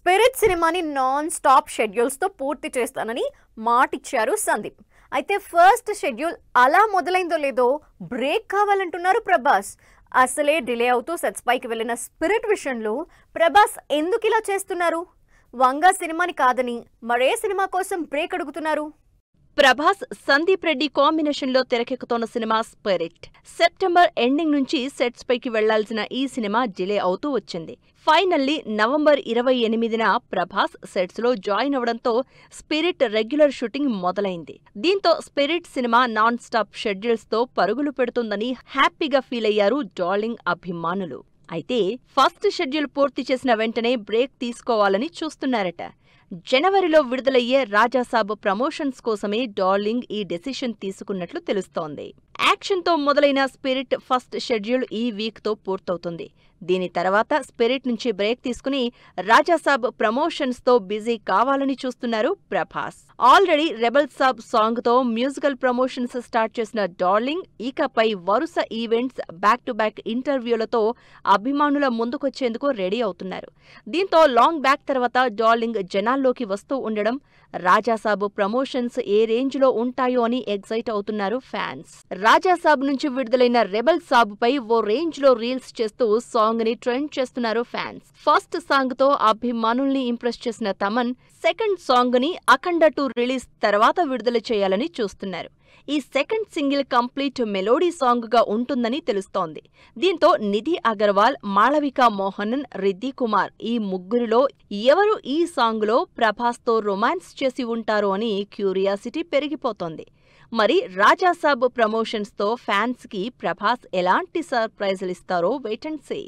Spirit సినిమాని non stop schedules తో పూర్తి చేస్తానని మాటిచ్చారు సందీప్. అయితే ఫస్ట్ షెడ్యూల్ అలా మొదలైందో లేదో బ్రేక్ కావాలంటున్నారు ప్రభాస్. అసలే డిలే అవుతూ సెట్స్ పైకి వెళ్ళిన స్పిరిట్ విషయంలో ప్రభాస్ ఎందుకు ఇలా చేస్తున్నారు? వంగా సినిమాని కాదని మరే సినిమా కోసం బ్రేక్ అడుగుతున్నారు? ప్రభాస్ సందీప్ రెడ్డి కాంబినేషన్ లో తెరకెక్కుతోన్న సినిమా స్పిరిట్. సెప్టెంబర్ ఎండింగ్ నుంచి సెట్స్ పైకి వెళ్లాల్సిన ఈ సినిమా డిలే అవుతూ వచ్చింది. ఫైనల్లీ నవంబర్ 28న ప్రభాస్ సెట్స్ లో జాయిన్ అవడంతో స్పిరిట్ రెగ్యులర్ షూటింగ్ మొదలైంది. దీంతో spirit cinema non stop schedules తో పరుగులు పెడుతుందని హ్యాపీగా ఫీల్ అయ్యారు డార్లింగ్ అభిమానులు. అయితే ఫస్ట్ షెడ్యూల్ పూర్తి చేసిన వెంటనే బ్రేక్ తీసుకోవాలని చూస్తున్నారట. జనవరిలో విడుదలయ్యే రాజాసాబ్ ప్రమోషన్స్ కోసమే డార్లింగ్ ఈ డెసిషన్ తీసుకున్నట్లు తెలుస్తోంది. యాక్షన్తో మొదలైన స్పిరిట్ ఫస్ట్ షెడ్యూల్ ఈ వీక్తో పూర్తవుతుంది. దీని తర్వాత స్పిరిట్ నుంచి బ్రేక్ తీసుకుని రాజాసాబ్ ప్రమోషన్స్తో బిజీ కావాలని చూస్తున్నారు ప్రభాస్. ఆల్రెడీ రెబల్ సాబ్ సాంగ్తో మ్యూజికల్ ప్రమోషన్స్ స్టార్ట్ చేసిన డార్లింగ్ ఇకపై వరుస ఈవెంట్స్ బ్యాక్ టు బ్యాక్ ఇంటర్వ్యూలతో అభిమానుల ముందుకొచ్చేందుకు రెడీ అవుతున్నారు. దీంతో లాంగ్ బ్యాక్ తర్వాత డార్లింగ్ జనాల్లోకి వస్తూ ఉండడం, రాజాసాబ్ ప్రమోషన్స్ ఏ రేంజ్లో ఉంటాయో అని ఎగ్జైట్ అవుతున్నారు ఫ్యాన్స్. రాజాసాబ్ నుంచి విడుదలైన రెబల్ సాబ్ పై ఓ రేంజ్లో రీల్స్ చేస్తూ సాంగ్ ని ట్రెండ్ చేస్తున్నారు ఫ్యాన్స్. ఫస్ట్ సాంగ్ తో అభిమానుల్ని ఇంప్రెస్ చేసిన తమన్ సెకండ్ సాంగ్ ని అఖండ 2 రిలీజ్ తర్వాత విడుదల చేయాలని చూస్తున్నారు. ఈ second single complete melody song గా ఉంటుందని తెలుస్తోంది. దీంతో నిధి అగర్వాల్, మాళవిక మోహనన్, రిద్ధి కుమార్ ఈ ముగ్గురిలో ఎవరు ఈ సాంగ్ లో ప్రభాస్ తో రొమాన్స్ చేసి ఉంటారో అని క్యూరియాసిటీ పెరిగిపోతోంది. మరి రాజాసాబ్ ప్రమోషన్స్ తో ఫ్యాన్స్ కి ప్రభాస్ ఎలాంటి సర్ప్రైజులు ఇస్తారో వెయిట్ అండ్ సీ.